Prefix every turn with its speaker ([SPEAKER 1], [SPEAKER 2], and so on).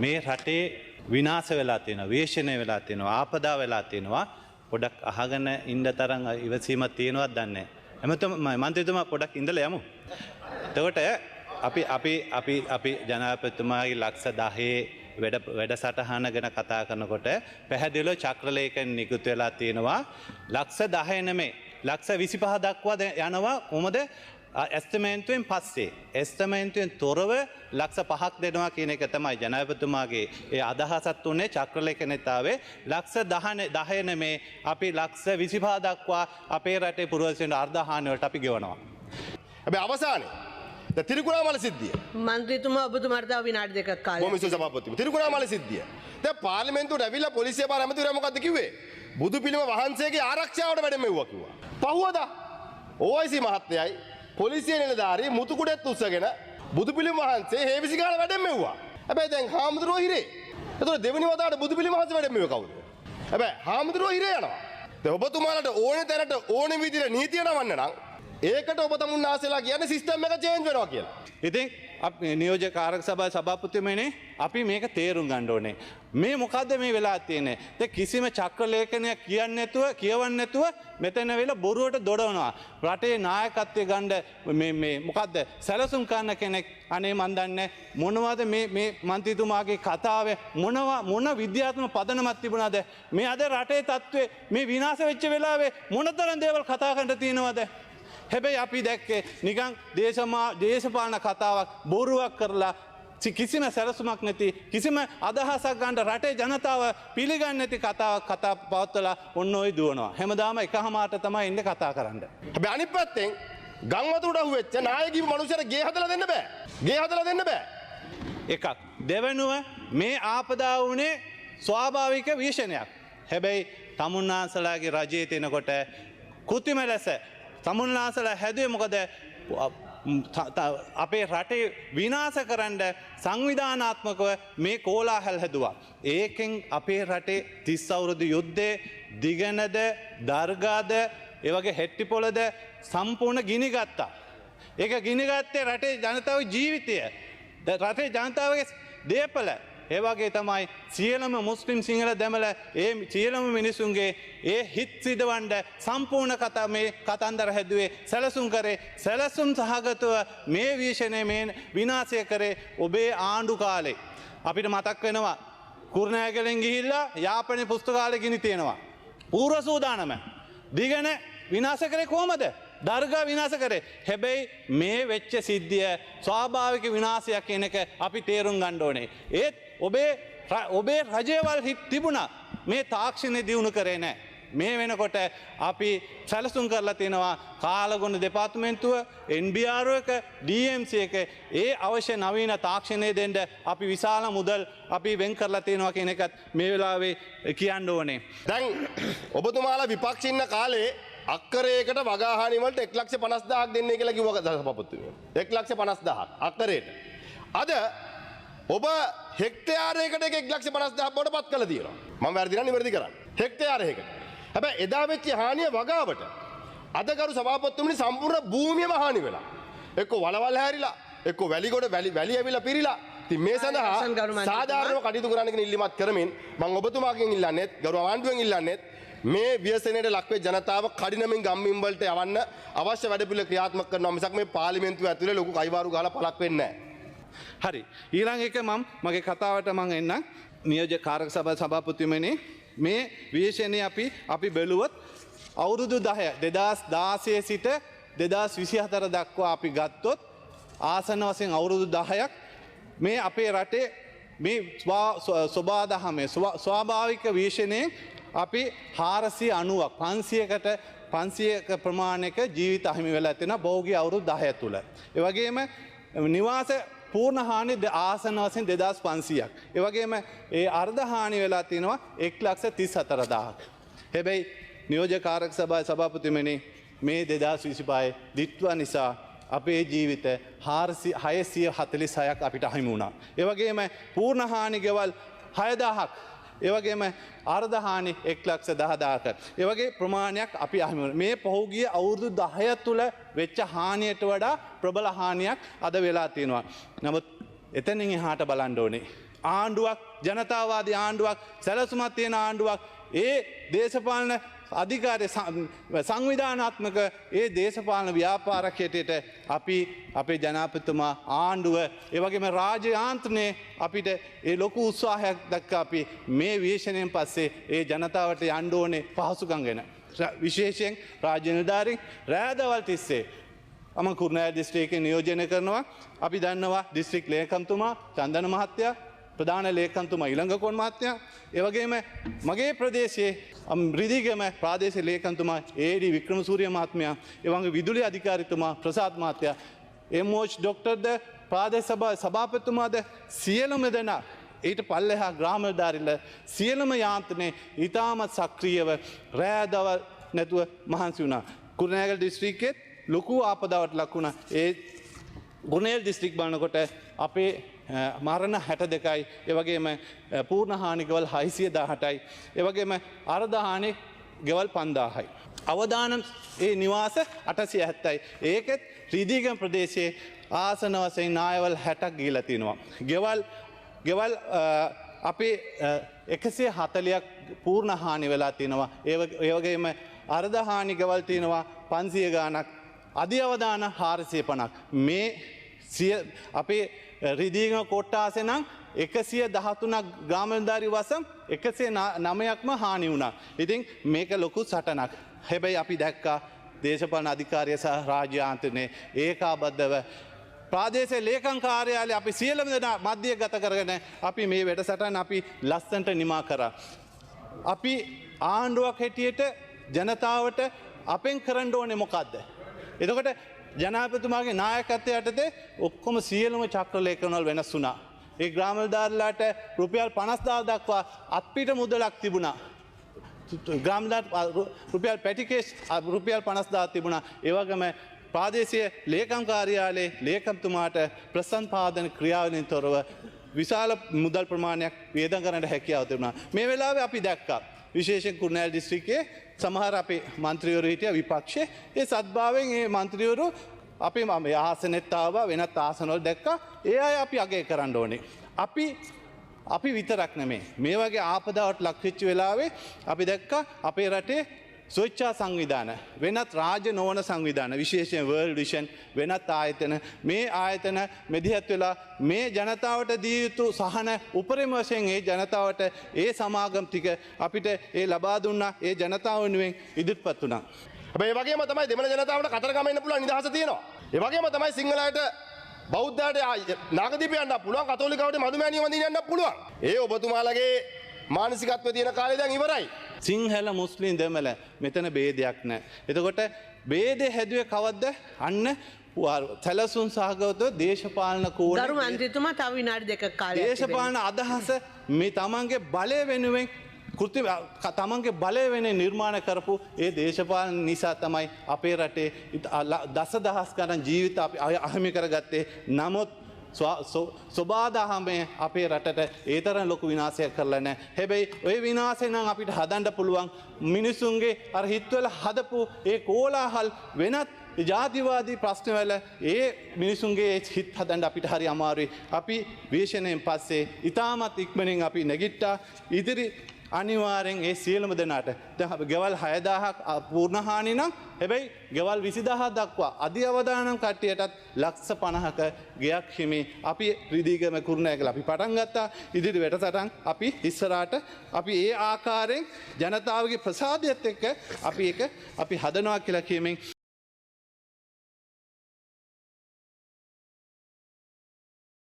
[SPEAKER 1] මේ රටේ විනාශ වෙලා තියෙනවා, වේශනය වෙලා තියෙනවා, ආපදා වෙලා තියෙනවා. පොඩක් අහගෙන ඉන්න තරම් ඉවසීමක් තියෙනවද දන්නේ නැහැ. එමෙතන මන්ත්‍රීතුමා පොඩක් ඉඳලා යමු. එතකොට අපි ජනාධිපතිතුමාගේ ලක්ෂ 10 වැඩසටහන ගැන කතා කරනකොට පැහැදිලිව චක්‍රලේඛන නිකුත් වෙලා තියෙනවා. ලක්ෂ 10 නෙමෙයි ලක්ෂ 25 දක්වා යනවා. කොහොමද? එස්ටිමේන්තුවෙන් පස්සේ එස්ටිමේන්තුවෙන් තොරව ලක්ෂ 5ක් දෙනවා කියන එක තමයි ජනාධිපතිතුමාගේ ඒ අදහසත් උනේ. චක්‍රලේඛනෙත් ආවේ ලක්ෂ 10 නෙමෙයි අපි ලක්ෂ 25 දක්වා අපේ රටේ පුරවැසියන්ට අර්ධ හානි වලට අපි ගෙවනවා.
[SPEAKER 2] හැබැයි අවසානයේ තිරිකුණාමල සිද්ධිය.
[SPEAKER 3] මන්ත්‍රීතුමා ඔබතුමාට තව විනාඩි දෙකක් කාලයක්.
[SPEAKER 2] කොමිසම සභාපතිතුමා තිරිකුණාමල සිද්ධිය. දැන් පාර්ලිමේන්තුවට ඇවිල්ලා පොලිසිය පාර ඇමතිවරයා මොකද්ද කිව්වේ? බුදු පිළිම වහන්සේගේ ආරක්ෂාවට වැඩ මෙව්වා කිව්වා. පහුවදා OIC මහත්තයයි පොලිසිය නිලධාරී මුතුකුඩෙත් උස්සගෙන බුදු පිළිම වහන්සේ හේවිසි ගාලා වැඩ මෙව්වා. හැබැයි දැන් හාමුදුරුවෝ හිරේ. එතකොට දෙවෙනි වතාවට බුදු පිළිම වහන්සේ වැඩ මෙව්වේ කවුද? හැබැයි හාමුදුරුවෝ හිරේ යනවා. දැන් ඔබතුමාලට ඕනේ තැනට ඕනේ විදිහට නීතිය නවන්න නම් ඒකට ඔබ තමුන් ආසලා කියන්නේ සිස්ටම් එක චේන්ජ් වෙනවා කියලා.
[SPEAKER 1] ඉතින් අපි නියෝජක කාරක සභාවේ සභාපතිතුමනේ අපි මේක තේරුම් ගන්න ඕනේ. මේ මොකද්ද මේ වෙලා තියෙන්නේ? දැන් කිසිම චක්‍රලේඛනයක් කියන්නේ නැතුව කියවන්නේ නැතුව මෙතන වෙලා බොරුවට දොඩවනවා. රටේ නායකත්වයේ ගන්න මේ මොකද්ද? සැලසුම් කරන කෙනෙක් අනේ මන් දන්නේ මොනවද මේ මන්ත්‍රීතුමාගේ කතාවේ මොන විද්‍යාත්මක පදනමක් තිබුණාද? මේ අද රටේ තත්ත්වයේ මේ විනාශ වෙච්ච වෙලාවේ මොනතරම් දේවල් කතා කරන්න තියෙනවද? හැබැයි අපි දැක්කේ නිකන් දේශපාලන කතාවක් බොරුවක් කරලා කිසිම සැලසුමක් නැති කිසිම අදහසක් ගන්න රටේ ජනතාව පිළිගන්නේ නැති කතා පවත්වලා ඔන්න ඔය දුවනවා. හැමදාම එකමාරට තමයි ඉන්නේ කතා කරන්න.
[SPEAKER 2] හැබැයි අනිත් පැත්තෙන් ගම් වතුරට අහුවෙච්ච නායකීව මනුස්සයර ගේ හදලා දෙන්න බෑ. ගේ හදලා දෙන්න බෑ.
[SPEAKER 1] එකක්. දෙවෙනුව මේ ආපදා වුණේ ස්වාභාවික වීෂණයක්. හැබැයි තමුන්නාන්සලාගේ රජයේ තිනකොට කෘත්‍රිම ලෙස තමුන්නාන්සලා හැදුවේ මොකද? අපේ රටේ විනාශ කරන්න සංවිධානාත්මකව මේ කෝලාහල හැදුවා. ඒකෙන් අපේ රටේ 30 අවුරුදු යුද්ධේ දිගනද දර්ගාද ඒ වගේ හෙට්ටිපොළද සම්පූර්ණ ගිනි ගත්තා. ඒක ගිනි ගත්තේ රටේ ජනතාවගේ ජීවිතය. රටේ ජනතාවගේ දේපල. ඒ වගේ තමයි සියලුම මුස්ලිම් සිංහල දෙමළ ඒ සියලුම මිනිසුන්ගේ ඒ හිත් සිදවන්න සම්පූර්ණ කතා මේ කතන්දර හැදුවේ සැලසුම් කරේ. සැලසුම් සහගතව මේ වීෂණය මේ විනාශය කරේ ඔබේ ආණ්ඩු කාලේ. අපිට මතක් වෙනවා කුරුණෑගලෙන් ගිහිල්ලා යාපනයේ පුස්තකාලේ ගිනි තියෙනවා. පූර්ව සූදානම දිගන විනාශ කරේ කොහමද? දර්ගා විනාශ කරේ. හැබැයි මේ වෙච්ච සිද්ධිය ස්වාභාවික විනාශයක් කියන එක අපි තේරුම් ගන්න ඕනේ. ඒත් ඔබේ රජයවල් හිත් තිබුණා. මේ තාක්ෂණය දියුණු කරේ නැහැ. මේ වෙනකොට අපි සැලසුම් කරලා තියෙනවා කාලගුණ දෙපාර්තමේන්තුව NBR එක DMC එක ඒ අවශ්‍ය නවීන තාක්ෂණය දෙන්න අපි විශාල මුදල් අපි වෙන් කරලා තියෙනවා කියන එකත් මේ වෙලාවේ කියන්න ඕනේ.
[SPEAKER 2] දැන් ඔබතුමාලා විපක්ෂ ඉන්න කාලේ අක්කරයකට වගාහානි වලට 1,50,000ක් දෙන්නේ කියලා කිව්වා සභාපතිතුමා. 1,50,000ක් අක්කරයට. අද ඔබ හෙක්ටයාරයකට 1,50,000ක් බවට පත් කළා තියෙනවා. මම වැරදි නම් නිවැරදි කරන්න. හෙක්ටයාරයකට. හැබැයි එදා වෙච්ච හානිය වගාවට අද කරු සභාපතිතුමනි සම්පූර්ණ භූමියම හානි වෙලා. එක්ක වලවල් හැරිලා, එක්ක වැලිගොඩ වැලි ඇවිල්ලා පිරීලා. ඉතින් මේ සඳහා සාධාරණව කටයුතු කරන්න කියන ඉල්ලීමක් කරමින් මම ඔබතුමාගෙන් ඉල්ලන්නේත්, ගෞරව ආණ්ඩුවෙන් ඉල්ලන්නේත් මේ ව්‍යසනයට ලක්වේ ජනතාව කඩිනමින් ගම්මින් වලට යවන්න අවශ්‍ය වැඩපිළිවෙල ක්‍රියාත්මක කරනවා මිසක් මේ පාර්ලිමේන්තුව ඇතුලේ ලොකු කයිවාරු ගහලා පළක් වෙන්නේ නැහැ.
[SPEAKER 1] හරි. ඊළඟ එක මගේ කතාවට මම එන්නම්. නියෝජක කාරක සභාපතිතුමනි මේ විශේෂණය අපි බැලුවොත් අවුරුදු 10 2016 සිට 2024 දක්වා අපි ගත්තොත් ආසන්න වශයෙන් අවුරුදු 10ක් මේ අපේ රටේ මේ ස්වාභාවික විශේෂණයේ අපි 490ක් 500ක ප්‍රමාණයක ජීවිත අහිමි වෙලා තියෙනවා බෞද්ධ අවුරුදු 10 තුල. ඒ වගේම නිවාස පූර්ණ හානි ආසන වශයෙන් 2500ක්. ඒ වගේම ඒ අර්ධ හානි වෙලා තිනවා 1,34,000ක්. හැබැයි නියෝජක කාරක සභාවේ සභාපතිතුමනි මේ 2025 දිත්ව නිසා අපේ ජීවිත 646ක් අපිට අහිමි වුණා. ඒ වගේම පූර්ණ හානි ගෙවල් 6000ක්. ඒ වගේම අර්ධ හානි 1,10,000ක. ඒ වගේ ප්‍රමාණයක් අපි අහිමි වුණා. මේ පහුගිය අවුරුදු 10 තුල වෙච්ච හානියට වඩා ප්‍රබල හානියක් අද වෙලා තියෙනවා. නමුත් එතනින් එහාට බලන්න ඕනේ. ආණ්ඩුවක් ජනතාවාදී ආණ්ඩුවක් සැලසුමක් තියෙන ආණ්ඩුවක් ඒ දේශපාලන අධිකාරය සංවිධානාත්මක ඒ දේශපාලන ව්‍යාපාරයක් හැටියට අපි අපේ ජනාධිපතිතුමා ආණ්ඩුව ඒ වගේම රාජ්‍ය යාන්ත්‍රණය අපිට ඒ ලොකු උත්සාහයක් දක්වා අපි මේ විශේෂණයෙන් පස්සේ ඒ ජනතාවට යන්න ඕනේ පහසුකම් ගැන විශේෂයෙන් රාජ්‍ය නිලධාරීන් රෑදවල් තිස්සේ අම කුරුණෑගල දිස්ත්‍රික්කේ නියෝජනය කරනවා අපි දන්නවා දිස්ත්‍රික් ලේකම්තුමා චන්දන මහත්තයා ප්‍රධාන ලේකම්තුමා ඊළඟකෝන් මහත්තයා ඒ වගේම මගේ ප්‍රදේශයේ රිදීගම ප්‍රාදේශීය ලේකම්තුමා ඒ.ඩී. වික්‍රමසූරිය මහත්මයා ඒ වගේ විදුලි අධිකාරිතුමා ප්‍රසාද් මහත්තයා එම්.ඕච් ඩොක්ටර්ද ප්‍රාදේශ සභාපතිතුමාද සියලුම දෙනා ඊට පල්ලෙහා ග්‍රාම නිලධාරීලා සියලුම යාන්ත්‍රණේ ඉතාමත් සක්‍රියව රෑදවල් නැතුව මහන්සි වුණා. කුරුණෑගල දිස්ත්‍රික්කෙත් ලොකු ආපදාවට ලක් වුණා. ඒ ගුණේල් දිස්ත්‍රික් බලනකොට අපේ මරණ 62යි ඒ වගේම පූර්ණ හානි ගෙවල් 618යි ඒ වගේම අර්ධ හානි ගෙවල් 5000යි අවදානම් ඒ නිවාස 870යි ඒකෙත් රිදීගම ප්‍රදේශයේ ආසන වශයෙන් නායවල් 60ක් ගිහිලා තිනවා ගෙවල් අපේ 140ක් පූර්ණ හානි වෙලා තිනවා ඒ වගේම අර්ධ හානි ගෙවල් තිනවා 500 ගාණක් අධි අවදාන 450ක් මේ අපේ රිදීගම කොට්ටාසේ නම් 113ක් ග්‍රාම නිලධාරී වසම් 109ක්ම හානි වුණා. ඉතින් මේක ලොකු සටනක්. හැබැයි අපි දැක්කා දේශපාලන අධිකාරිය සහ රාජ්‍ය යාන්ත්‍රණය ඒකාබද්ධව ප්‍රාදේශීය ලේකම් කාර්යාලය අපි සියලුම දෙනා මධ්‍යගත කරගෙන අපි මේ වැඩසටහන අපි ලස්සනට නිමා කරා. අපි ආණ්ඩුවක් හැටියට ජනතාවට අපෙන් කරන්න ඕනේ මොකද්ද? එතකොට ජනාධිපතිතුමාගේ නායකත්වය යටතේ ඔක්කොම සියලුම චක්‍ර ලේඛනවල වෙනස් වුණා. ඒ ග්‍රාම නිලධාරීලාට රුපියල් 50000 දක්වා අත්පිට මුදලක් තිබුණා. ග්‍රාම රුපියල් පැටිකේස් රුපියල් 50000 තිබුණා. ඒ වගේම ප්‍රාදේශීය ලේකම් කාර්යාලයේ ලේකම්තුමාට ප්‍රසන්පාදන ක්‍රියාවලින් තොරව විශාල මුදල් ප්‍රමාණයක් වේදම් කරන්නට හැකියාව තිබුණා. මේ වෙලාවේ අපි දැක්කා විශේෂයෙන් කුරුණෑගල දිස්ත්‍රික්කයේ සමහර අපේ මන්ත්‍රීවරු හිටියා විපක්ෂයේ ඒ සද්භාවයෙන් ඒ මන්ත්‍රීවරු අපි ආසනෙත් ආවා වෙනත් ආසනවල දැක්කා ඒ අය අපි අගය කරන්න ඕනේ. අපි විතරක් නෙමෙයි මේ වගේ ආපදාවට ලක් වෙච්ච වෙලාවේ අපි දැක්කා අපේ රටේ ස්වච්ඡා සංවිධාන වෙනත් රාජ්‍ය නොවන සංවිධාන විශේෂයෙන් වර්ල්ඩ් විෂන් වෙනත් ආයතන මේ ආයතන මෙදිහත් වෙලා මේ ජනතාවට දී යුතු සහන උපරිම වශයෙන් ඒ ජනතාවට ඒ සමාගම් ටික අපිට ඒ ලබා දුන්නා ඒ ජනතාව වෙනුවෙන් ඉදිරිපත් වුණා.
[SPEAKER 2] හැබැයි ඒ වගේම තමයි දෙමළ ජනතාවට කතරගම එන්න පුළුවන් නිදහස තියෙනවා. ඒ වගේම තමයි සිංහලයට බෞද්ධයට නාගදීප යන්න පුළුවන් කතෝලිකවට මදුමෑණිය වඳින්න යන්න පුළුවන්. ඒ ඔබතුමාලගේ මානසිකත්වයේ තියෙන කාලේ දැන් ඉවරයි.
[SPEAKER 1] සිංහල මුස්ලිම් දෙමළ මෙතන බේදයක් නැහැ. එතකොට බේදේ හැදුවේ කවද්ද? අන්න සැලසුම් සහගතව දේශපාලන කෝණය
[SPEAKER 3] ගරු මන්ත්‍රීතුමා තව විනාඩි 2ක කාලයක්
[SPEAKER 1] දේශපාලන අදහස මේ තමන්ගේ බලය වෙනුවෙන් තමන්ගේ බලය වෙන නිර්මාණ කරපු ඒ දේශපාලන නිසා තමයි අපේ රටේ දසදහස් ගණන් ජීවිත අපි අහිමි කරගත්තේ. නමුත් සොබාදහමේ අපේ රටට ඒ තරම් ලොකු විනාශයක් කරලා නැහැ. හැබැයි ওই විනාශය නම් අපිට හදන්න පුළුවන් මිනිසුන්ගේ අර හිතවල හදපු ඒ කෝලාහල් වෙනත් ජාතිවාදී ප්‍රශ්නවල ඒ මිනිසුන්ගේ හිත හදන්න අපිට හරි අමාරුයි. අපි විශේෂයෙන් පස්සේ ඊටමත් ඉක්මනින් අපි නැගිට්ටා. ඉදිරි අනිවාර්යෙන් ඒ සියලුම දෙනාට දැන් ගෙවල් 6000ක් පූර්ණ හානි නම් හැබැයි ගෙවල් 20000 දක්වා අධි අවදානම් කට්ටියටත් ලක්ෂ 50ක ගෙයක් හිමි අපි රිදීගම කුරුණෑගල අපි පටන් ගත්තා. ඉදිරි වැඩසටහන් අපි ඉස්සරහට අපි ඒ ආකාරයෙන් ජනතාවගේ ප්‍රසාදයත් එක්ක අපි හදනවා කියලා කියමින්